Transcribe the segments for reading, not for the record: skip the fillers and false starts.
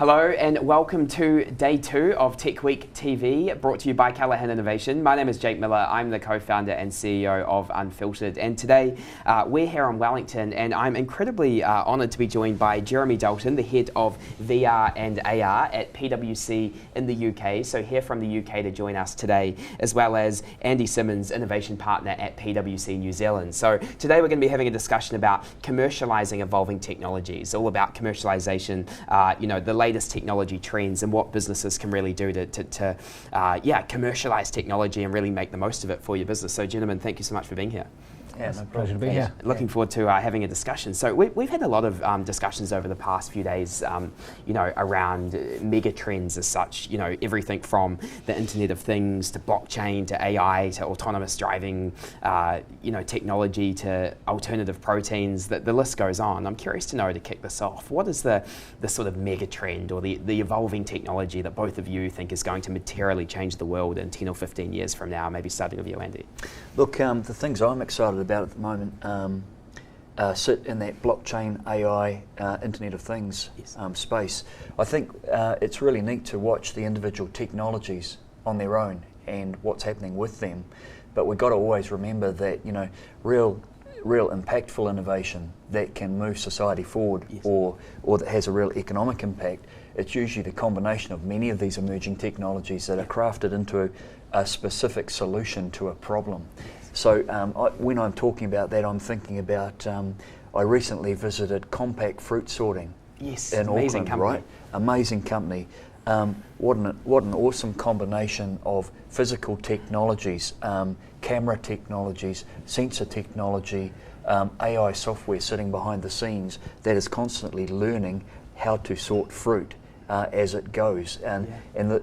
Hello and welcome to day 2 of Techweek TV, brought to you by Callaghan Innovation. My name is Jake Miller. I'm the co-founder and CEO of Unfiltered, and today we're here in Wellington, and I'm incredibly honoured to be joined by Jeremy Dalton, the head of VR and AR at PwC in the UK. So here from the UK to join us today, as well as Andy Simmons, innovation partner at PwC New Zealand. So today we're going to be having a discussion about commercialising evolving technologies, all about commercialisation, the latest technology trends and what businesses can really do to commercialise technology and really make the most of it for your business. So gentlemen, thank you so much for being here. Yeah, no pleasure to be here. Looking forward to having a discussion. So we've had a lot of discussions over the past few days, around mega trends as such. Everything from the Internet of Things to blockchain to AI to autonomous driving, technology to alternative proteins. The list goes on. I'm curious to know, to kick this off, what is the sort of mega trend or the evolving technology that both of you think is going to materially change the world in 10 or 15 years from now? Maybe starting with you, Andy. Look, the things I'm excited about at the moment sit in that blockchain, AI, Internet of Things space. I think it's really neat to watch the individual technologies on their own and what's happening with them, but we've got to always remember that real impactful innovation that can move society forward, or that has a real economic impact, it's usually the combination of many of these emerging technologies that are crafted into a specific solution to a problem. So when I'm talking about that, I'm thinking about, I recently visited Compact Fruit Sorting in Auckland, company. Right? Amazing company. What an awesome combination of physical technologies, camera technologies, sensor technology, AI software sitting behind the scenes that is constantly learning how to sort fruit as it goes, and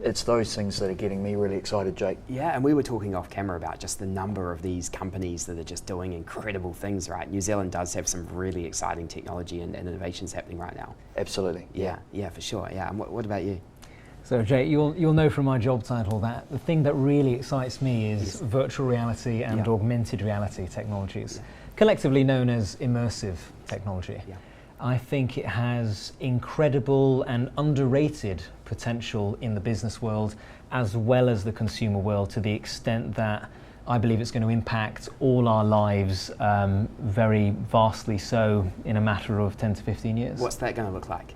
it's those things that are getting me really excited, Jake. Yeah, and we were talking off camera about just the number of these companies that are just doing incredible things, right? New Zealand does have some really exciting technology and innovations happening right now. Absolutely. Yeah, for sure. Yeah, and what about you? So Jake, you'll know from my job title that the thing that really excites me is virtual reality and augmented reality technologies, collectively known as immersive technology. I think it has incredible and underrated potential in the business world as well as the consumer world, to the extent that I believe it's going to impact all our lives very vastly so in a matter of 10 to 15 years. What's that going to look like?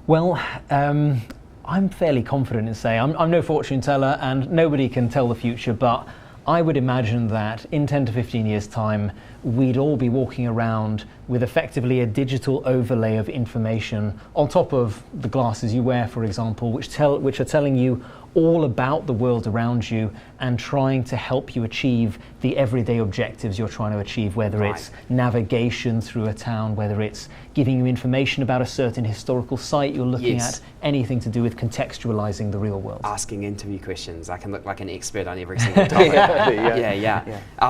Well, I'm fairly confident in saying, I'm no fortune teller and nobody can tell the future, but I would imagine that in 10 to 15 years' time, we'd all be walking around with effectively a digital overlay of information on top of the glasses you wear, for example, which are telling you all about the world around you and trying to help you achieve the everyday objectives you're trying to achieve, whether it's navigation through a town, whether it's giving you information about a certain historical site you're looking at, anything to do with contextualizing the real world. Asking interview questions. I can look like an expert on every single topic.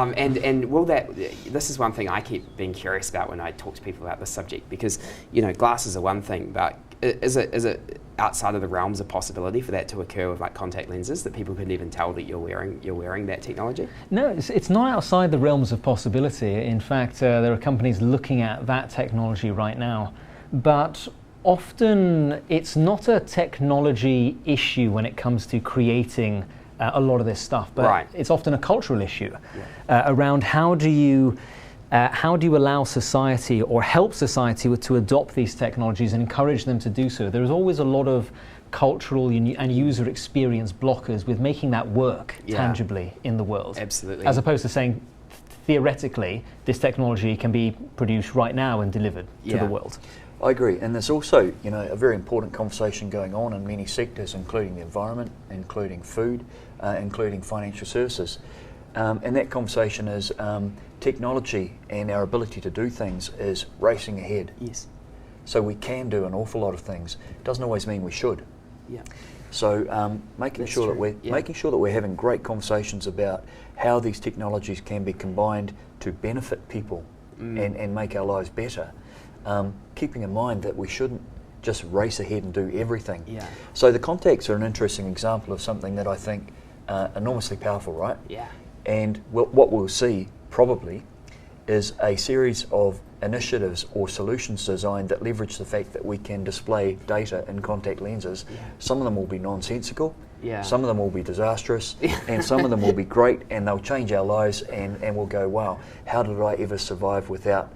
And will this is one thing I keep being curious about when I talk to people about this subject, because glasses are one thing, but is it outside of the realms of possibility for that to occur with like contact lenses, that people couldn't even tell that you're wearing that technology? No, it's not outside the realms of possibility. In fact, there are companies looking at that technology right now, but often it's not a technology issue when it comes to creating a lot of this stuff, but it's often a cultural issue around how do you allow society or help society to adopt these technologies and encourage them to do so. There's always a lot of cultural and user experience blockers with making that work tangibly in the world. Absolutely. As opposed to saying, theoretically, this technology can be produced right now and delivered to the world. I agree, and there's also a very important conversation going on in many sectors, including the environment, including food, including financial services. And that conversation is technology and our ability to do things is racing ahead. Yes. So we can do an awful lot of things. Doesn't always mean we should. Yeah. So making sure that we're having great conversations about how these technologies can be combined to benefit people and make our lives better. Keeping in mind that we shouldn't just race ahead and do everything. Yeah. So the contacts are an interesting example of something that I think enormously powerful, right? Yeah. And what we'll see probably is a series of initiatives or solutions designed that leverage the fact that we can display data in contact lenses. Some of them will be nonsensical, some of them will be disastrous, and some of them will be great, and they'll change our lives, and we'll go, wow, how did I ever survive without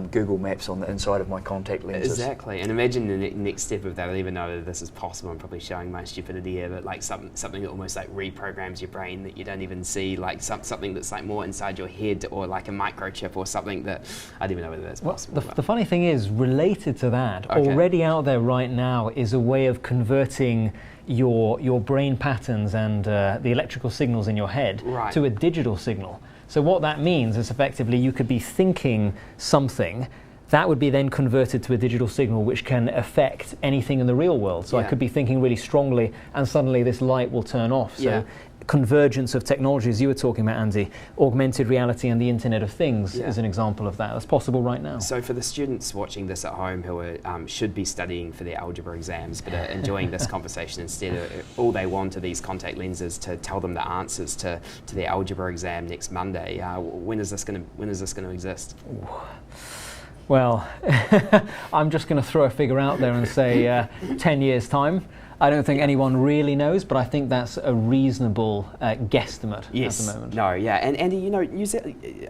Google Maps on the inside of my contact lenses? Exactly, and imagine the next step of that. I don't even know that this is possible. I'm probably showing my stupidity here, but like something that almost like reprograms your brain that you don't even see, like something that's like more inside your head, or like a microchip or something that I don't even know whether that's possible. The funny thing is, related to that, already out there right now is a way of converting your brain patterns and the electrical signals in your head to a digital signal. So what that means is effectively you could be thinking something that would be then converted to a digital signal which can affect anything in the real world. So I could be thinking really strongly and suddenly this light will turn off. So convergence of technologies you were talking about, Andy, augmented reality and the Internet of Things is an example of that. That's possible right now. So for the students watching this at home who are, should be studying for their algebra exams but are enjoying this conversation instead, all they want are these contact lenses to tell them the answers to their algebra exam next Monday. When is this going to exist? Well, I'm just going to throw a figure out there and say 10 years' time. I don't think anyone really knows, but I think that's a reasonable guesstimate at the moment. And Andy, you know,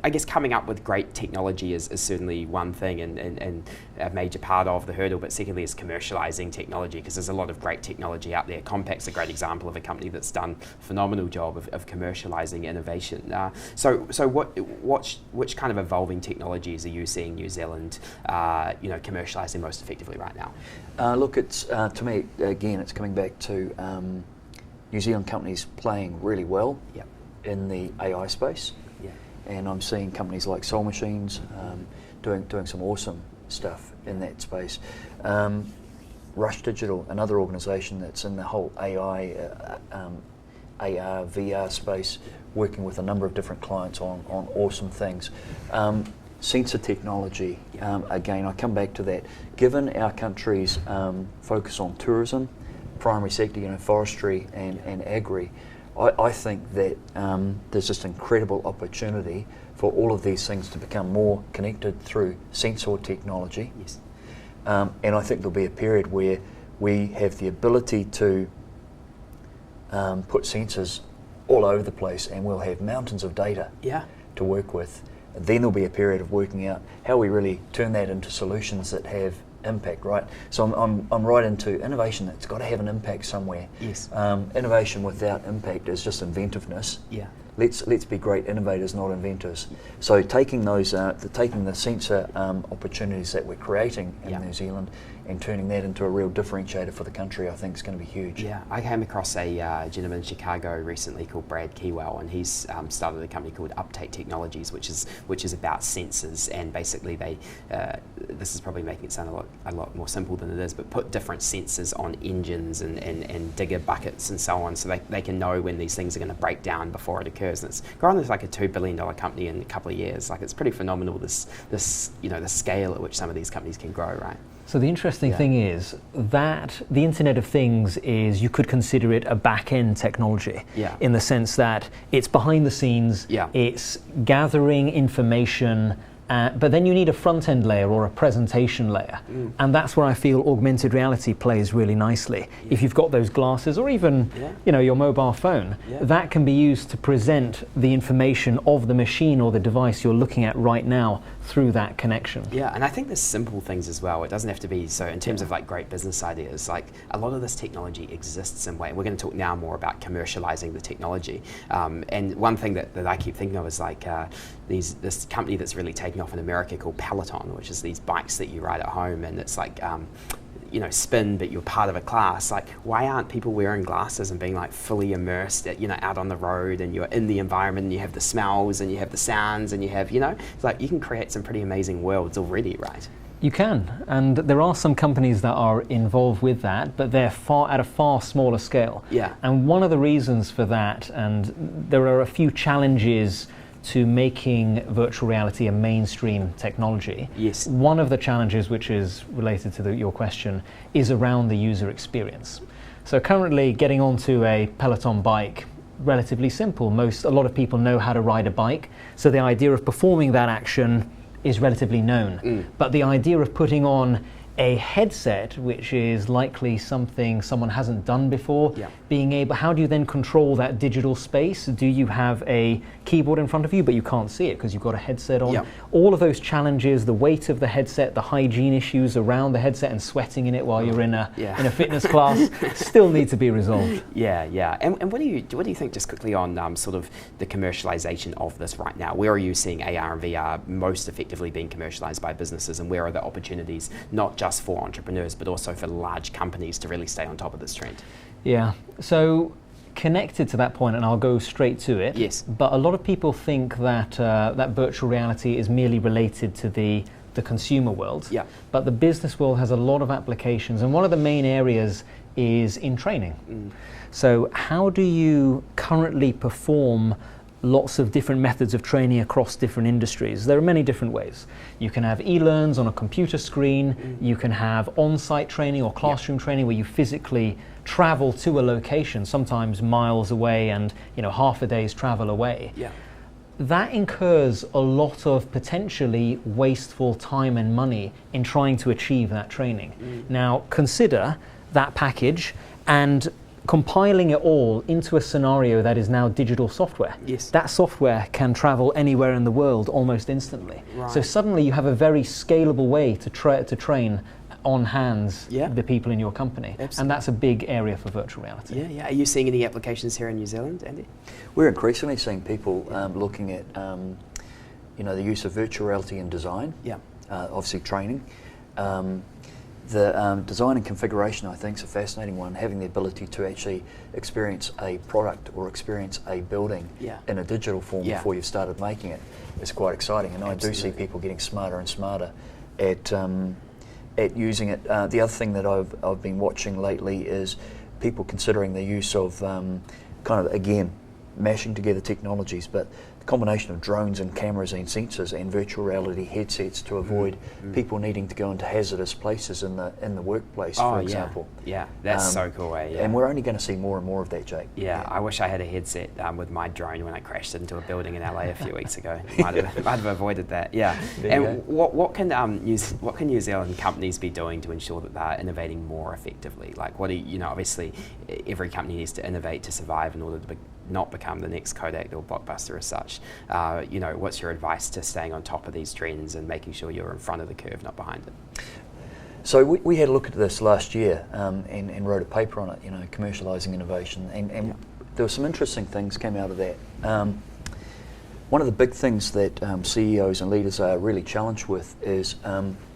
I guess coming up with great technology is certainly one thing and a major part of the hurdle, but secondly is commercialising technology, because there's a lot of great technology out there. Compact's a great example of a company that's done a phenomenal job of commercialising innovation. So which kind of evolving technologies are you seeing New Zealand commercialising most effectively right now? Look, it's to me, again, it's coming back to New Zealand companies playing really well in the AI space, and I'm seeing companies like Soul Machines doing some awesome stuff in that space. Rush Digital, another organisation that's in the whole AI, AR, VR space, working with a number of different clients on awesome things. Sensor technology, again, I come back to that. Given our country's focus on tourism, primary sector, forestry and agri, I think that there's just incredible opportunity for all of these things to become more connected through sensor technology. Yes. And I think there'll be a period where we have the ability to put sensors all over the place, and we'll have mountains of data to work with. Then there'll be a period of working out how we really turn that into solutions that have impact, right? So I'm right into innovation that's got to have an impact somewhere. Yes. Innovation without impact is just inventiveness. Yeah. Let's be great innovators, not inventors. So taking those, taking the sensor opportunities that we're creating in New Zealand and turning that into a real differentiator for the country, I think is going to be huge. Yeah, I came across a gentleman in Chicago recently called Brad Keywell, and he's started a company called Uptake Technologies, which is about sensors, and basically they, this is probably making it sound a lot more simple than it is, but put different sensors on engines and digger buckets and so on, so they can know when these things are going to break down before it occurs. And it's grown as like a $2 billion company in a couple of years. Like, it's pretty phenomenal, this the scale at which some of these companies can grow, right? So the interesting thing is that the Internet of Things is, you could consider it a back-end technology, in the sense that it's behind the scenes, it's gathering information, but then you need a front-end layer or a presentation layer. And that's where I feel augmented reality plays really nicely. If you've got those glasses, or even your mobile phone, that can be used to present the information of the machine or the device you're looking at right now through that connection. Yeah, and I think there's simple things as well. It doesn't have to be, so in terms of like great business ideas, like a lot of this technology exists in way. We're going to talk now more about commercializing the technology. And one thing that I keep thinking of is like this company that's really taking off in America called Peloton, which is these bikes that you ride at home, and it's like spin, but you're part of a class. Like, why aren't people wearing glasses and being like fully immersed at, out on the road, and you're in the environment, and you have the smells and you have the sounds, and you have, it's like you can create some pretty amazing worlds already, right? You can, and there are some companies that are involved with that, but they're at a far smaller scale. Yeah. And one of the reasons for that, and there are a few challenges to making virtual reality a mainstream technology. Yes. One of the challenges, which is related to your question, is around the user experience. So currently, getting onto a Peloton bike, relatively simple. A lot of people know how to ride a bike, so the idea of performing that action is relatively known. But the idea of putting on a headset, which is likely something someone hasn't done before, being able, how do you then control that digital space? Do you have a keyboard in front of you, but you can't see it because you've got a headset on? All of those challenges, the weight of the headset, the hygiene issues around the headset and sweating in it while you're in a fitness class still need to be resolved. And what do you think, just quickly, on sort of the commercialization of this right now? Where are you seeing AR and VR most effectively being commercialized by businesses, and where are the opportunities, not just for entrepreneurs, but also for large companies to really stay on top of this trend? Yeah, so connected to that point, and I'll go straight to it. Yes. But a lot of people think that that virtual reality is merely related to the consumer world. But the business world has a lot of applications, and one of the main areas is in training. So how do you currently perform lots of different methods of training across different industries? There are many different ways. You can have e-learns on a computer screen, you can have on-site training or classroom training where you physically travel to a location, sometimes miles away and half a day's travel away. That incurs a lot of potentially wasteful time and money in trying to achieve that training. Now consider that package and compiling it all into a scenario that is now digital software. That software can travel anywhere in the world almost instantly. So suddenly you have a very scalable way to train on hands the people in your company. And that's a big area for virtual reality. Are you seeing any applications here in New Zealand, Andy? We're increasingly seeing people looking at the use of virtual reality in design, obviously training. The design and configuration, I think, is a fascinating one. Having the ability to actually experience a product or experience a building in a digital form before you've started making it is quite exciting. And I do see people getting smarter and smarter at using it. The other thing that I've been watching lately is people considering the use of kind of, again, mashing together technologies, but the combination of drones and cameras and sensors and virtual reality headsets to avoid people needing to go into hazardous places in the workplace, for example. That's so cool. And we're only going to see more and more of that, Jake. I wish I had a headset with my drone when I crashed into a building in LA a few weeks ago. Might have avoided that. And what can New Zealand companies be doing to ensure that they're innovating more effectively? Like, what do obviously every company needs to innovate to survive in order to not become the next Kodak or Blockbuster as such. What's your advice to staying on top of these trends and making sure you're in front of the curve, not behind it? So we had a look at this last year and wrote a paper on it, commercialising innovation, and there were some interesting things came out of that. One of the big things that CEOs and leaders are really challenged with is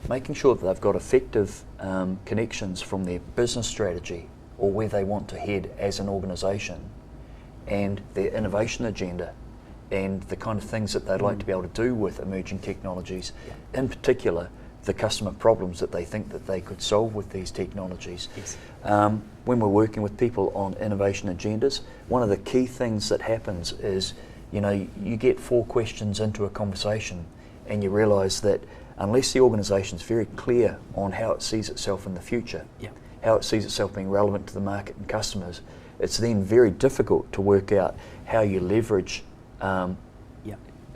making sure that they've got effective connections from their business strategy or where they want to head as an organisation, and their innovation agenda and the kind of things that they'd like to be able to do with emerging technologies, in particular the customer problems that they think that they could solve with these technologies. When we're working with people on innovation agendas, one of the key things that happens is you get 4 questions into a conversation and you realise that unless the organisation's very clear on how it sees itself in the future, how it sees itself being relevant to the market and customers, it's then very difficult to work out how you leverage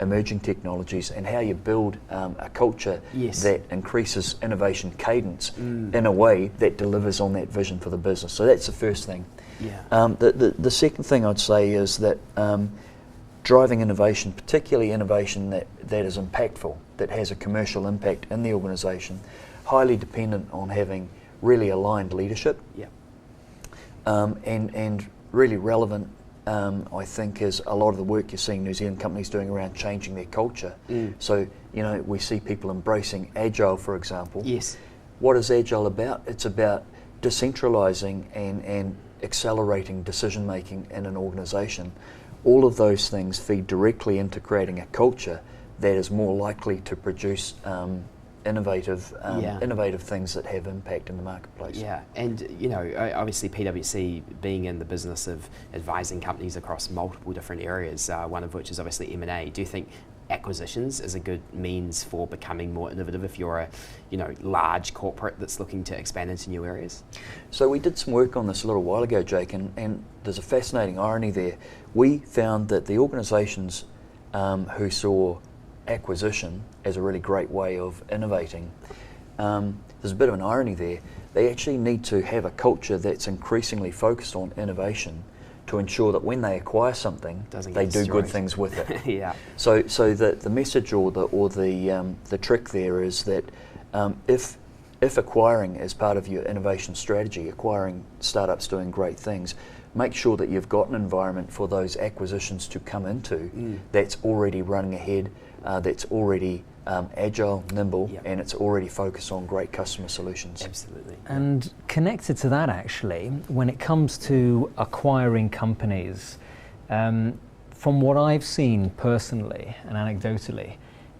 emerging technologies and how you build a culture that increases innovation cadence in a way that delivers on that vision for the business. So that's the first thing. The second thing I'd say is that driving innovation, particularly innovation that is impactful, that has a commercial impact in the organisation, highly dependent on having really aligned leadership. And really relevant, I think, is a lot of the work you're seeing New Zealand companies doing around changing their culture. So, we see people embracing Agile, for example. What is Agile about? It's about decentralising and accelerating decision making in an organisation. All of those things feed directly into creating a culture that is more likely to produce innovative things that have impact in the marketplace. And obviously PwC being in the business of advising companies across multiple different areas, one of which is obviously M&A. Do you think acquisitions is a good means for becoming more innovative if you're a large corporate that's looking to expand into new areas? So we did some work on this a little while ago, Jake, and there's a fascinating irony there. We found that the organisations who saw acquisition as a really great way of innovating, there's a bit of an irony there. They actually need to have a culture that's increasingly focused on innovation to ensure that when they acquire something, they do good things with it. Yeah. So the message or the trick there is that if acquiring as part of your innovation strategy, acquiring startups doing great things, make sure that you've got an environment for those acquisitions to come into that's already running ahead, that's already agile, nimble, and it's already focused on great customer solutions. Absolutely. And connected to that, actually, when it comes to acquiring companies, from what I've seen personally and anecdotally,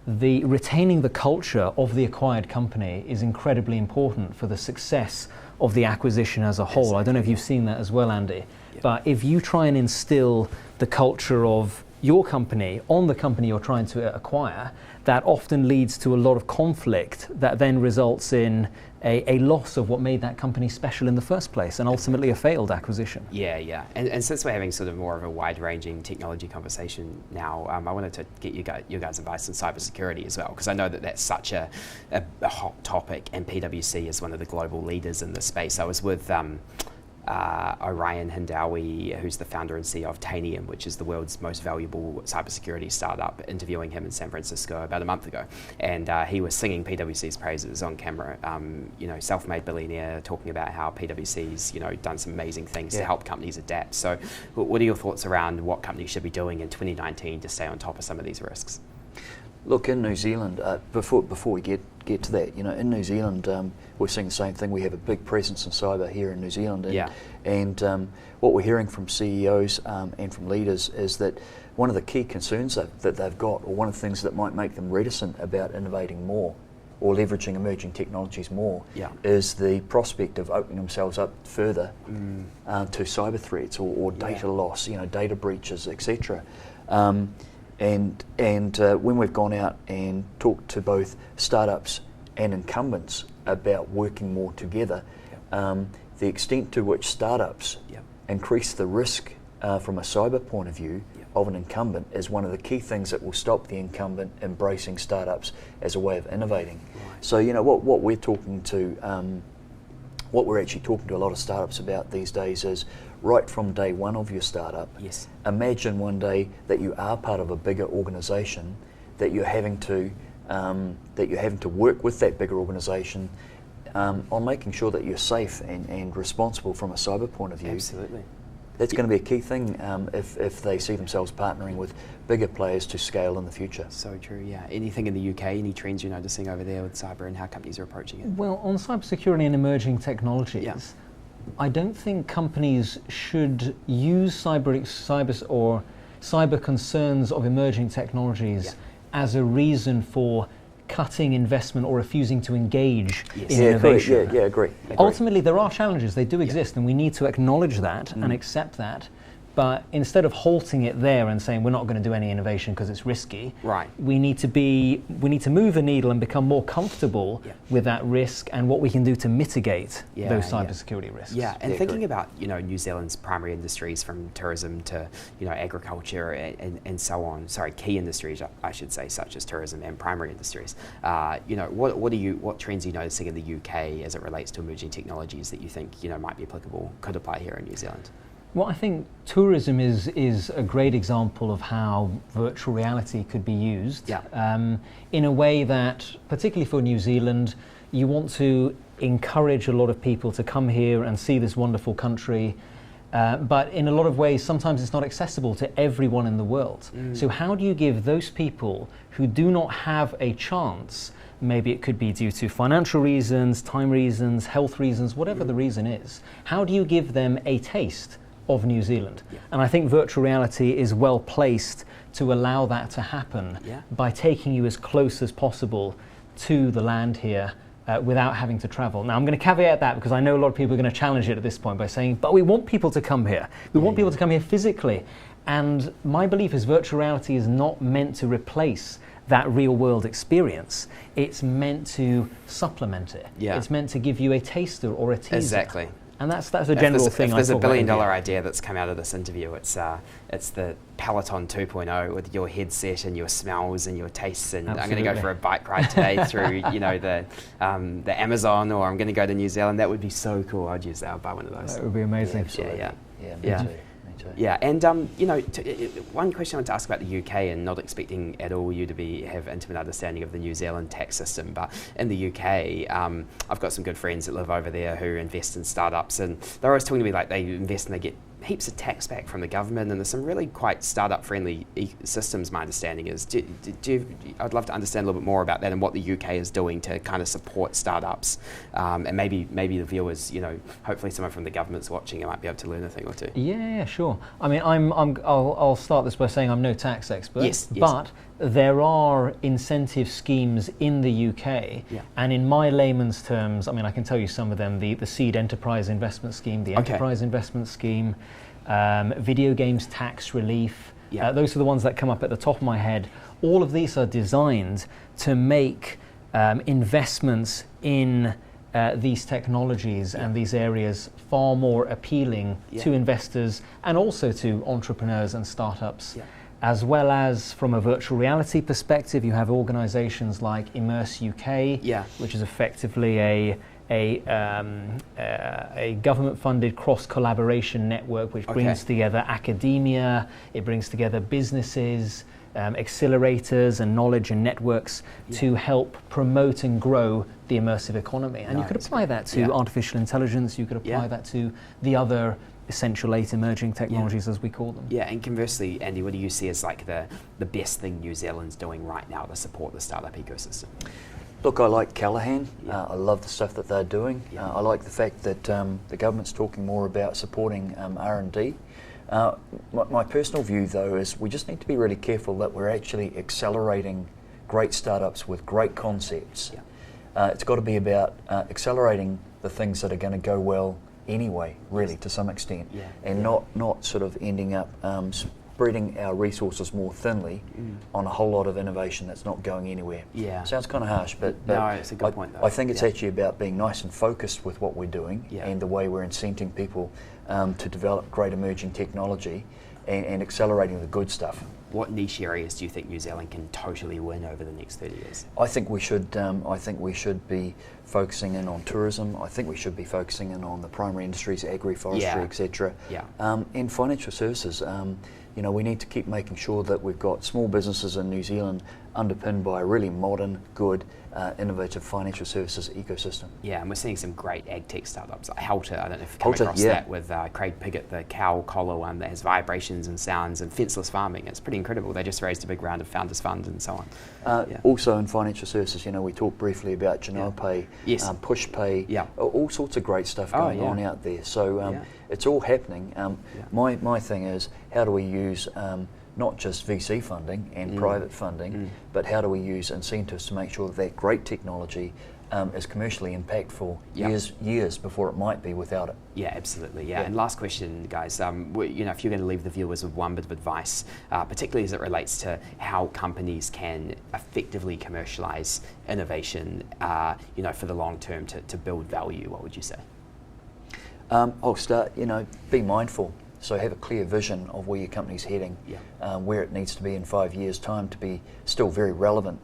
retaining the culture of the acquired company is incredibly important for the success of the acquisition as a whole. Exactly. I don't know if you've seen that as well, Andy, but if you try and instill the culture of your company on the company you're trying to acquire, that often leads to a lot of conflict that then results in a loss of what made that company special in the first place, and ultimately a failed acquisition. Yeah. And since we're having sort of more of a wide-ranging technology conversation now, I wanted to get your guys' advice on cybersecurity as well, because I know that that's such a hot topic, and PwC is one of the global leaders in this space. I was with Orion Hindawi, who's the founder and CEO of Tanium, which is the world's most valuable cybersecurity startup, interviewing him in San Francisco about a month ago, and he was singing PwC's praises on camera. Self-made billionaire, talking about how PwC's done some amazing things to help companies adapt. So, what are your thoughts around what companies should be doing in 2019 to stay on top of some of these risks? Look, in New Zealand, before we get to that, in New Zealand, we're seeing the same thing. We have a big presence in cyber here in New Zealand, and what we're hearing from CEOs and from leaders is that one of the key concerns that they've got, or one of the things that might make them reticent about innovating more or leveraging emerging technologies more, is the prospect of opening themselves up further to cyber threats or data loss, data breaches, etc. And when we've gone out and talked to both startups and incumbents about working more together, the extent to which startups increase the risk from a cyber point of view of an incumbent is one of the key things that will stop the incumbent embracing startups as a way of innovating. Right. So what we're talking to, what we're actually talking to a lot of startups about these days is, right from day one of your startup, imagine one day that you are part of a bigger organisation, that you're having to work with that bigger organisation on making sure that you're safe and responsible from a cyber point of view. Absolutely. That's going to be a key thing if they see themselves partnering with bigger players to scale in the future. So true, yeah. Anything in the UK, any trends you're noticing over there with cyber and how companies are approaching it? Well, on cybersecurity and emerging technologies, I don't think companies should use cyber concerns of emerging technologies as a reason for cutting investment or refusing to engage in innovation. Agree. Ultimately, there are challenges. They do exist, and we need to acknowledge that and accept that. But instead of halting it there and saying we're not going to do any innovation because it's risky, we need to move the needle and become more comfortable with that risk and what we can do to mitigate those cybersecurity risks. Yeah, and thinking about New Zealand's primary industries, from tourism to agriculture and so on. Sorry, key industries I should say, such as tourism and primary industries. What trends are you noticing in the UK as it relates to emerging technologies that you think might be applicable, could apply here in New Zealand? Well, I think tourism is a great example of how virtual reality could be used in a way that, particularly for New Zealand, you want to encourage a lot of people to come here and see this wonderful country, but in a lot of ways, sometimes it's not accessible to everyone in the world. So how do you give those people who do not have a chance, maybe it could be due to financial reasons, time reasons, health reasons, whatever the reason is, how do you give them a taste of New Zealand? And I think virtual reality is well placed to allow that to happen by taking you as close as possible to the land here without having to travel. Now, I'm going to caveat that because I know a lot of people are going to challenge it at this point by saying, but we want people to come here. We want people to come here physically. And my belief is virtual reality is not meant to replace that real world experience. It's meant to supplement it. It's meant to give you a taster or a teaser And that's a general thing. If there's a $1 billion idea that's come out of this interview, it's the Peloton 2.0 with your headset and your smells and your tastes. And Absolutely. I'm going to go for a bike ride today through the Amazon, or I'm going to go to New Zealand. That would be so cool. I'd use that. I'd buy one of those. That would be amazing. Yeah, me too. Yeah, and one question I want to ask about the UK, and not expecting at all you to have intimate understanding of the New Zealand tax system, but in the UK, I've got some good friends that live over there who invest in startups, and they're always talking to me like they invest and they get heaps of tax back from the government, and there's some really quite startup-friendly systems, my understanding is. I'd love to understand a little bit more about that and what the UK is doing to kind of support startups, and maybe the viewers, hopefully someone from the government's watching and might be able to learn a thing or two. Yeah, sure. I mean, I'll start this by saying I'm no tax expert, yes. But there are incentive schemes in the UK, and in my layman's terms, I mean, I can tell you some of them: the Seed Enterprise Investment Scheme, the Enterprise Investment Scheme, video games tax relief. Those are the ones that come up at the top of my head. All of these are designed to make investments in these technologies and these areas far more appealing to investors and also to entrepreneurs and startups. As well as from a virtual reality perspective, you have organisations like Immerse UK, which is effectively a government-funded cross-collaboration network which brings together academia, it brings together businesses, accelerators and knowledge and networks to help promote and grow the immersive economy. And you could apply that to artificial intelligence, you could apply that to the other essential 8 emerging technologies, as we call them. Yeah, and conversely, Andy, what do you see as like the best thing New Zealand's doing right now to support the startup ecosystem? Look, I like Callaghan. I love the stuff that they're doing. I like the fact that the government's talking more about supporting R&D. My personal view, though, is we just need to be really careful that we're actually accelerating great startups with great concepts. It's got to be about accelerating the things that are going to go well anyway, really, to some extent, and not sort of ending up spreading our resources more thinly on a whole lot of innovation that's not going anywhere. Sounds kind of harsh, but no, it's a good point, though. I think it's actually about being nice and focused with what we're doing and the way we're incenting people to develop great emerging technology and accelerating the good stuff. What niche areas do you think New Zealand can totally win over the next 30 years? I think we should. I think we should be focusing in on tourism. I think we should be focusing in on the primary industries, agri-forestry, etc. And financial services. We need to keep making sure that we've got small businesses in New Zealand underpinned by a really modern, good, innovative financial services ecosystem. Yeah, and we're seeing some great ag tech startups. Like Halter, I don't know if you've come across that, with Craig Piggott, the cow collar one that has vibrations and sounds, and fenceless farming. It's pretty incredible. They just raised a big round of Founders Fund and so on. Also in financial services, we talked briefly about Janelle PushPay, all sorts of great stuff going on out there. So it's all happening. My thing is, how do we use not just VC funding and private funding, but how do we use incentives to make sure that great technology is commercially impactful years before it might be without it? Yeah, absolutely. Yeah. And last question, guys. If you're going to leave the viewers with one bit of advice, particularly as it relates to how companies can effectively commercialise innovation, for the long term to build value, what would you say? I'll start. Be mindful. So have a clear vision of where your company's heading, where it needs to be in 5 years' time to be still very relevant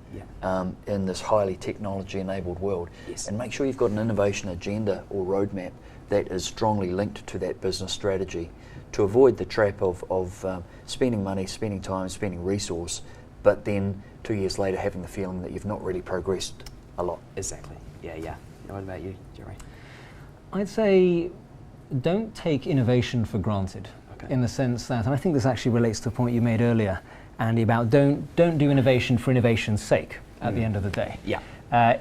in this highly technology-enabled world. And make sure you've got an innovation agenda or roadmap that is strongly linked to that business strategy to avoid the trap of spending money, spending time, spending resource, but then 2 years later having the feeling that you've not really progressed a lot. Exactly. Yeah. What about you, Jerry? I'd say don't take innovation for granted, in the sense that, and I think this actually relates to a point you made earlier, Andy, about don't do innovation for innovation's sake at the end of the day.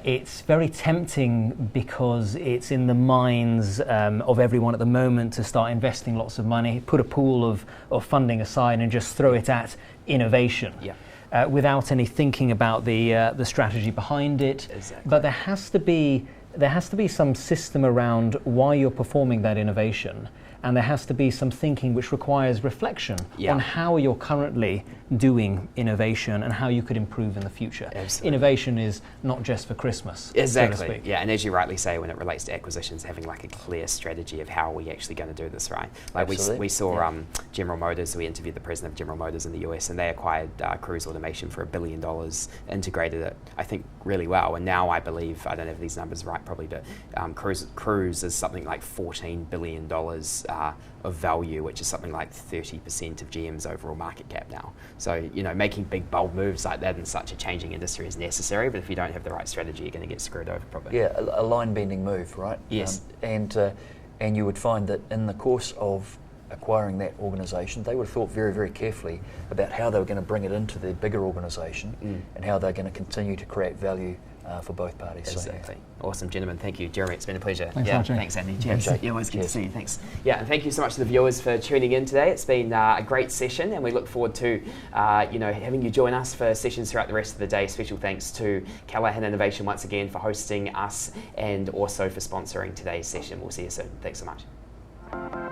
It's very tempting because it's in the minds of everyone at the moment to start investing lots of money, put a pool of funding aside and just throw it at innovation. Without any thinking about the strategy behind it. But there has to be some system around why you're performing that innovation and there has to be some thinking which requires reflection on how you're currently doing innovation and how you could improve in the future. Absolutely. Innovation is not just for Christmas. Exactly. So to speak. Yeah, and as you rightly say, when it relates to acquisitions, having like a clear strategy of how are we actually going to do this, right? Like we saw General Motors. We interviewed the president of General Motors in the US, and they acquired Cruise Automation for $1 billion, integrated it, I think, really well. And now I believe, I don't have these numbers right probably, but Cruise is something like $14 billion of value, which is something like 30% of GM's overall market cap now. So, making big, bold moves like that in such a changing industry is necessary, but if you don't have the right strategy, you're going to get screwed over probably. Yeah, a line-bending move, right? Yes. And you would find that in the course of acquiring that organisation, they would have thought very, very carefully about how they were going to bring it into their bigger organisation and how they're going to continue to create value for both parties. Exactly. So, awesome, gentlemen. Thank you, Jeremy. It's been a pleasure. Thanks, thanks, Andy. Cheers. Thanks, Always good to see you. Thanks. Yeah, and thank you so much to the viewers for tuning in today. It's been a great session, and we look forward to having you join us for sessions throughout the rest of the day. Special thanks to Callaghan Innovation once again for hosting us and also for sponsoring today's session. We'll see you soon. Thanks so much.